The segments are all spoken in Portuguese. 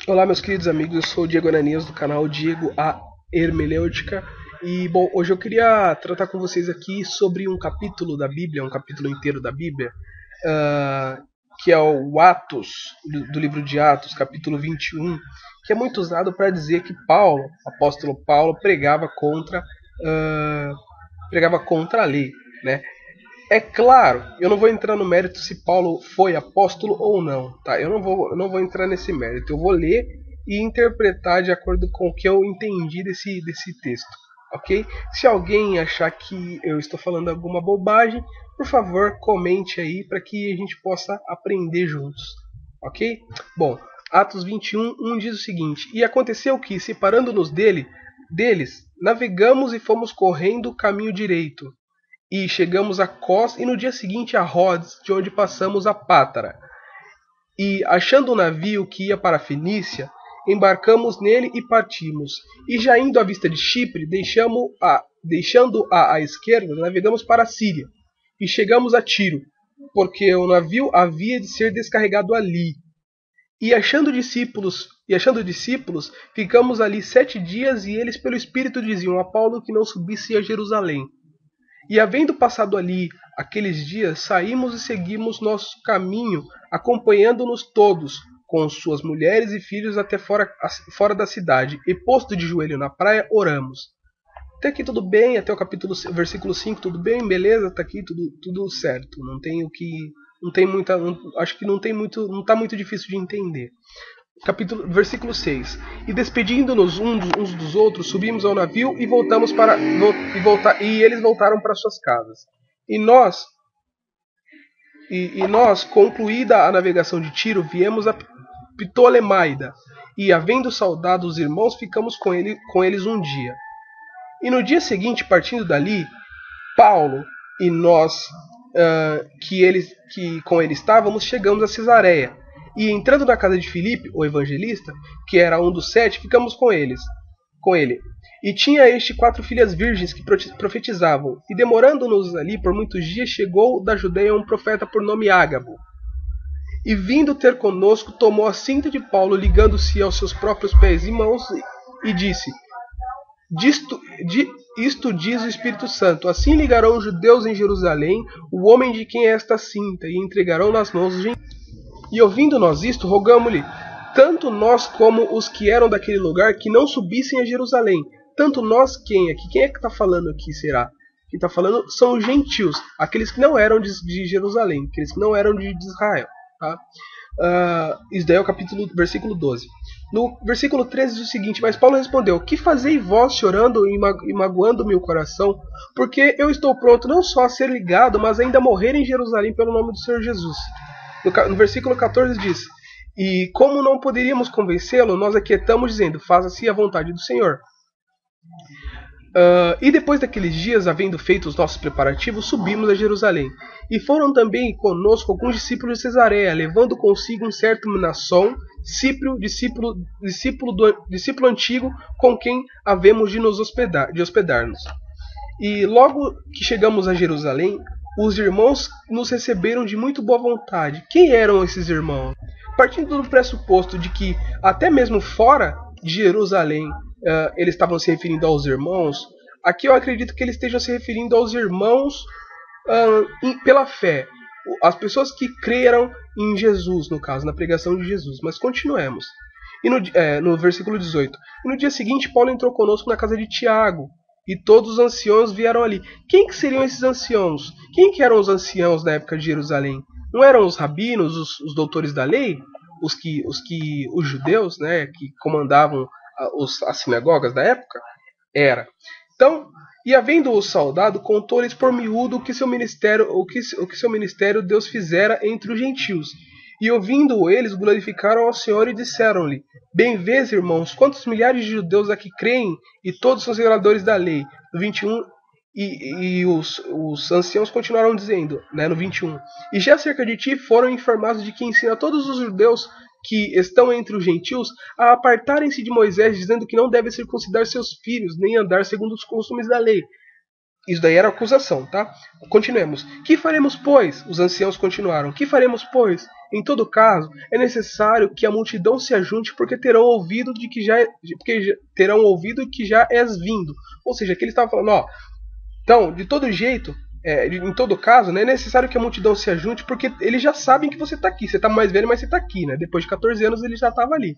Olá, meus queridos amigos, eu sou o Diego Ananias do canal Diego a Hermenêutica. E, bom, hoje eu queria tratar com vocês aqui sobre um capítulo da Bíblia, um capítulo inteiro da Bíblia, ah, que é o Atos, do livro de Atos, capítulo 21, que é muito usado para dizer que Paulo, o apóstolo Paulo, pregava contra a lei, né? É claro, eu não vou entrar no mérito se Paulo foi apóstolo ou não, tá? Eu não vou entrar nesse mérito. Eu vou ler e interpretar de acordo com o que eu entendi desse texto, ok? Se alguém achar que eu estou falando alguma bobagem, por favor, comente aí para que a gente possa aprender juntos, ok? Bom, Atos 21, 1 diz o seguinte: E aconteceu que, separando-nos deles, navegamos e fomos correndo o caminho direito e chegamos a Cós e no dia seguinte a Rhodes, de onde passamos a Pátara. E achando um navio que ia para a Fenícia, embarcamos nele e partimos. E já indo à vista de Chipre, deixando-a à esquerda, navegamos para a Síria. E chegamos a Tiro, porque o navio havia de ser descarregado ali. E achando discípulos, ficamos ali 7 dias, e eles pelo Espírito diziam a Paulo que não subisse a Jerusalém. E havendo passado ali aqueles dias, saímos e seguimos nosso caminho, acompanhando-nos todos, com suas mulheres e filhos até fora da cidade. E posto de joelho na praia, oramos. Até aqui tudo bem, até o versículo 5 tudo bem, beleza, tá aqui tudo certo. Não tem o que. Não tem muita. Acho que não tem muito. Não está muito difícil de entender. Versículo 6. E despedindo-nos uns dos outros, subimos ao navio e e eles voltaram para suas casas. E nós, concluída a navegação de Tiro, viemos a Ptolemaida, e havendo saudado os irmãos, ficamos com eles um dia. E no dia seguinte, partindo dali, Paulo e nós, que com ele estávamos, chegamos a Cesareia. E entrando na casa de Filipe, o evangelista, que era um dos 7, ficamos com ele. E tinha este 4 filhas virgens que profetizavam. E demorando-nos ali por muitos dias, chegou da Judeia um profeta por nome Ágabo. E vindo ter conosco, tomou a cinta de Paulo, ligando-se aos seus próprios pés e mãos, e disse: Isto diz o Espírito Santo: assim ligarão os judeus em Jerusalém o homem de quem é esta cinta, e entregarão nas mãos dos gentios. E ouvindo nós isto, rogamo-lhe, tanto nós como os que eram daquele lugar, que não subissem a Jerusalém. Tanto nós, quem é que está falando aqui, será? Quem está falando são os gentios, aqueles que não eram de Jerusalém, aqueles que não eram de Israel. Tá? Isso daí é o versículo 12. No versículo 13 diz o seguinte: Mas Paulo respondeu: Que fazei vós chorando e magoando meu coração? Porque eu estou pronto não só a ser ligado, mas ainda a morrer em Jerusalém pelo nome do Senhor Jesus. No versículo 14 diz: E como não poderíamos convencê-lo, nós aquietamos dizendo: Faça-se a vontade do Senhor. E depois daqueles dias, havendo feito os nossos preparativos, subimos a Jerusalém. E foram também conosco alguns discípulos de Cesareia, levando consigo um certo Mnasson, Cíprio, discípulo antigo, com quem havemos de hospedar-nos. E logo que chegamos a Jerusalém, os irmãos nos receberam de muito boa vontade. Quem eram esses irmãos? Partindo do pressuposto de que até mesmo fora de Jerusalém eles estavam se referindo aos irmãos, aqui eu acredito que eles estejam se referindo aos irmãos pela fé. As pessoas que creram em Jesus, no caso, na pregação de Jesus. Mas continuemos. E no versículo 18. E no dia seguinte, Paulo entrou conosco na casa de Tiago, e todos os anciãos vieram ali. Quem que seriam esses anciãos? Quem que eram os anciãos da época de Jerusalém? Não eram os rabinos, os doutores da lei? Os judeus, né, que comandavam as sinagogas da época? Era. Então, e havendo-o saudado, contou-lhes por miúdo o que seu ministério Deus fizera entre os gentios. E ouvindo eles, glorificaram ao Senhor e disseram-lhe: Bem vês, irmãos, quantos milhares de judeus aqui creem, e todos são zeladores da lei. No 21, e os anciãos continuaram dizendo, né, no 21, E já cerca de ti foram informados de que ensina todos os judeus que estão entre os gentios a apartarem-se de Moisés, dizendo que não devem circuncidar seus filhos, nem andar segundo os costumes da lei. Isso daí era acusação, tá? Continuemos. Que faremos, pois? Os anciãos continuaram. Que faremos, pois? Em todo caso, é necessário que a multidão se ajunte, porque terão ouvido terão ouvido que já és vindo. Ou seja, que ele estava falando, ó. Então, de todo jeito, em todo caso, né, é necessário que a multidão se ajunte, porque eles já sabem que você está aqui. Você está mais velho, mas você está aqui, né? Depois de 14 anos ele já estava ali.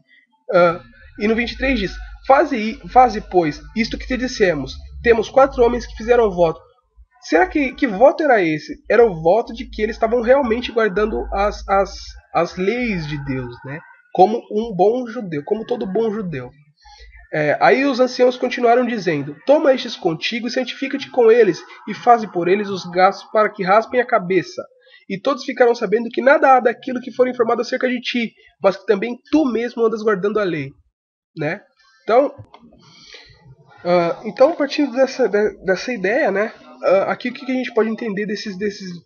E no 23 diz: Faze, pois, isto que te dissemos. Temos 4 homens que fizeram voto. Será que voto era esse? Era o voto de que eles estavam realmente guardando as leis de Deus, né? Como um bom judeu, como todo bom judeu. Aí os anciãos continuaram dizendo: Toma estes contigo e santifica-te com eles, e faze por eles os gastos para que raspem a cabeça. E todos ficaram sabendo que nada há daquilo que for informado acerca de ti, mas que também tu mesmo andas guardando a lei, né? Então partindo dessa ideia, né? Aqui o que a gente pode entender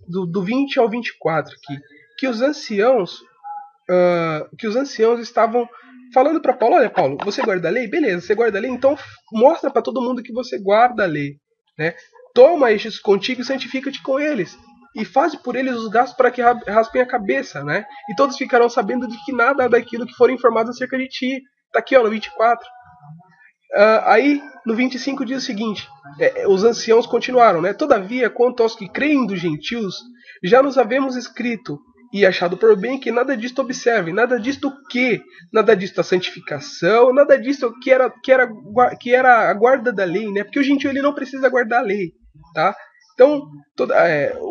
do 20 ao 24 aqui, que os anciãos estavam falando para Paulo: olha, Paulo, você guarda a lei? Beleza, você guarda a lei, então mostra para todo mundo que você guarda a lei, né? Toma estes contigo e santifica-te com eles, e faz por eles os gastos para que raspem a cabeça, né? E todos ficarão sabendo de que nada daquilo que for informado acerca de ti. Tá aqui, ó, no 24. Aí, no 25 diz o seguinte: os anciãos continuaram, né? Todavia, quanto aos que creem dos gentios, já nos havemos escrito e achado por bem que nada disto observem, nada disto nada disto a santificação, nada disto que era a guarda da lei, né? Porque o gentio ele não precisa guardar a lei, tá? Então,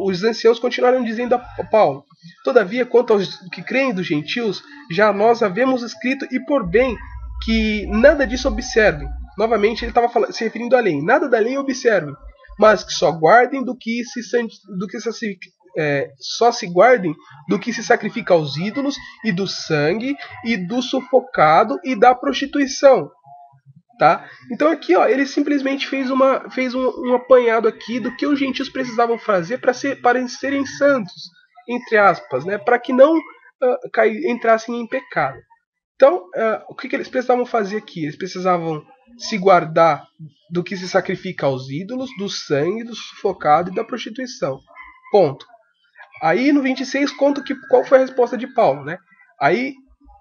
os anciãos continuaram dizendo a Paulo: todavia, quanto aos que creem dos gentios, já nós havemos escrito e por bem que nada disso observem. Novamente ele estava se referindo à lei. Nada da lei observem, mas que só guardem só se guardem do que se sacrifica aos ídolos, e do sangue, e do sufocado, e da prostituição. Tá? Então aqui, ó, ele simplesmente fez um apanhado aqui do que os gentios precisavam fazer para serem santos, entre aspas, né? Para que não entrassem em pecado. Então, o que eles precisavam fazer aqui? Eles precisavam se guardar do que se sacrifica aos ídolos, do sangue, do sufocado e da prostituição. Ponto. Aí no 26 conta qual foi a resposta de Paulo, né? Aí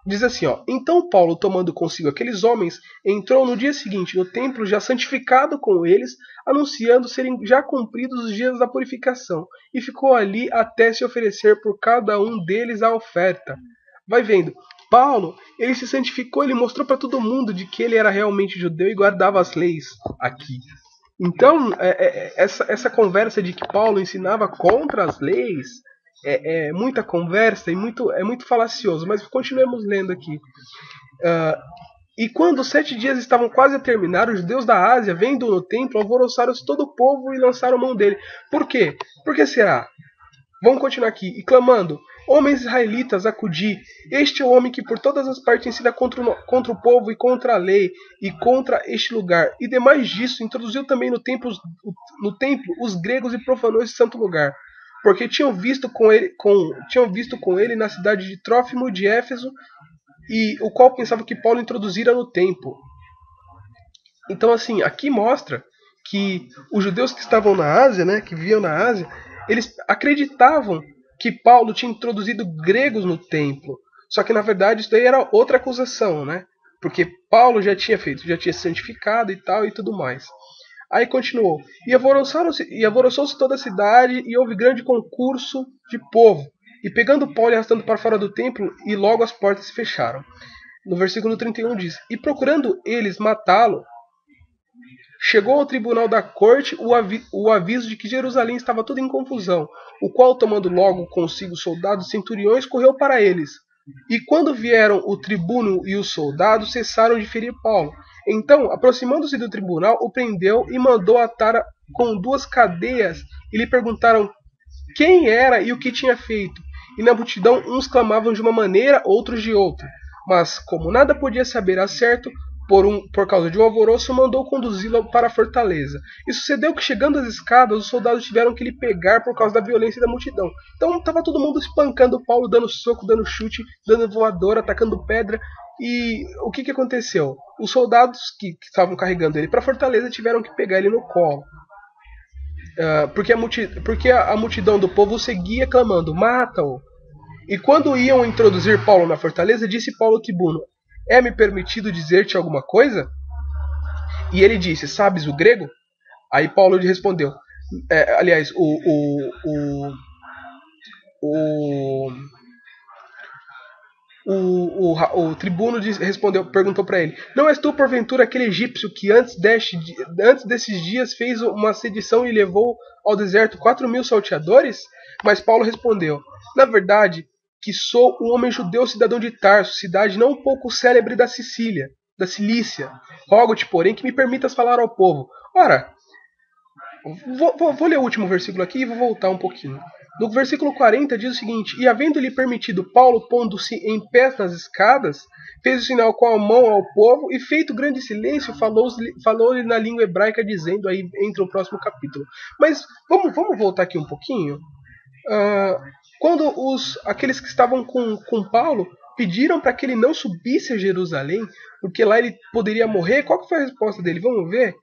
diz assim, ó: Então Paulo, tomando consigo aqueles homens, entrou no dia seguinte no templo já santificado com eles, anunciando serem já cumpridos os dias da purificação, e ficou ali até se oferecer por cada um deles a oferta. Vai vendo. Paulo, ele se santificou, ele mostrou para todo mundo de que ele era realmente judeu e guardava as leis aqui. Então, essa conversa de que Paulo ensinava contra as leis é muita conversa e é muito falacioso, mas continuemos lendo aqui. E quando os 7 dias estavam quase a terminar, os judeus da Ásia, vendo-o no templo, alvoroçaram-se todo o povo e lançaram mão dele. Por quê? Por que será? Vamos continuar aqui. E clamando: Homens israelitas, acudi. Este é o homem que por todas as partes ensina contra o povo e contra a lei e contra este lugar. E demais disso, introduziu também no templo os gregos e profanou esse santo lugar. Porque tinham visto com ele na cidade de Trófimo de Éfeso, e o qual pensava que Paulo introduzira no templo. Então, assim, aqui mostra que os judeus que estavam na Ásia, né, que viviam na Ásia, eles acreditavam que Paulo tinha introduzido gregos no templo. Só que na verdade isso daí era outra acusação, né? Porque Paulo já tinha se santificado e tal e tudo mais. Aí continuou: E alvoroçou-se toda a cidade, e houve grande concurso de povo. E pegando Paulo e arrastando para fora do templo, e logo as portas se fecharam. No versículo 31 diz: E procurando eles matá-lo, chegou ao tribunal da corte o aviso de que Jerusalém estava toda em confusão, o qual, tomando logo consigo soldados e centuriões, correu para eles. E quando vieram o tribuno e os soldados, cessaram de ferir Paulo. Então, aproximando-se do tribunal, o prendeu e mandou atar com 2 cadeias, e lhe perguntaram quem era e o que tinha feito. E na multidão uns clamavam de uma maneira, outros de outra. Mas, como nada podia saber a certo, por causa de um alvoroço, mandou conduzi-lo para a fortaleza. E sucedeu que, chegando às escadas, os soldados tiveram que lhe pegar por causa da violência da multidão. Então estava todo mundo espancando Paulo, dando soco, dando chute, dando voadora, atacando pedra. E o que aconteceu? Os soldados que estavam carregando ele para a fortaleza tiveram que pegar ele no colo. porque a multidão do povo o seguia clamando: mata-o! E quando iam introduzir Paulo na fortaleza, disse Paulo ao tribuno: é-me permitido dizer-te alguma coisa? E ele disse: sabes o grego? Aí Paulo lhe respondeu. Aliás, o tribuno respondeu, perguntou para ele: não és tu porventura aquele egípcio que antes desses dias fez uma sedição e levou ao deserto 4.000 salteadores? Mas Paulo respondeu: na verdade, que sou um homem judeu, cidadão de Tarso, cidade não um pouco célebre da Cilícia. Rogo-te, porém, que me permitas falar ao povo. Ora, vou ler o último versículo aqui e vou voltar um pouquinho. No versículo 40 diz o seguinte: e havendo-lhe permitido, Paulo, pondo-se em pé nas escadas, fez o sinal com a mão ao povo, e feito grande silêncio, falou-lhe na língua hebraica, dizendo, aí entra o próximo capítulo. Mas vamos voltar aqui um pouquinho. Quando aqueles que estavam com Paulo pediram para que ele não subisse a Jerusalém, porque lá ele poderia morrer, qual que foi a resposta dele? Vamos ver?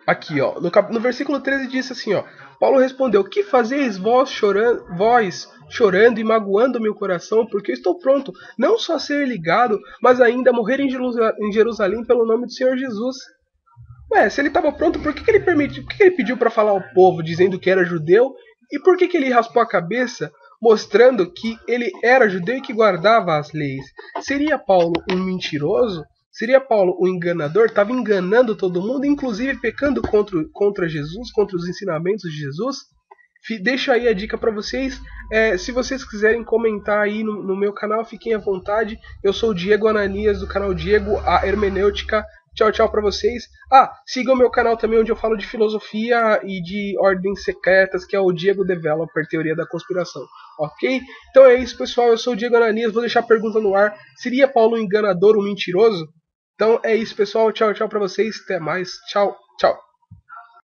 Aqui, ó, no versículo 13 diz assim, ó: Paulo respondeu: que fazeis vós chorando e magoando meu coração, porque eu estou pronto, não só a ser ligado, mas ainda a morrer em Jerusalém pelo nome do Senhor Jesus. Se ele estava pronto, por que ele pediu para falar ao povo, dizendo que era judeu? E por que ele raspou a cabeça, mostrando que ele era judeu e que guardava as leis? Seria Paulo um mentiroso? Seria Paulo um enganador? Estava enganando todo mundo, inclusive pecando contra Jesus, contra os ensinamentos de Jesus? Deixo aí a dica para vocês. Se vocês quiserem comentar aí no meu canal, fiquem à vontade. Eu sou o Diego Ananias, do canal Diego a Hermenêutica. Tchau, tchau pra vocês. Sigam o meu canal também, onde eu falo de filosofia e de ordens secretas, que é o Diego Developer, Teoria da Conspiração. Ok? Então é isso, pessoal. Eu sou o Diego Ananias. Vou deixar a pergunta no ar. Seria Paulo um enganador, um mentiroso? Então é isso, pessoal. Tchau, tchau pra vocês. Até mais. Tchau, tchau.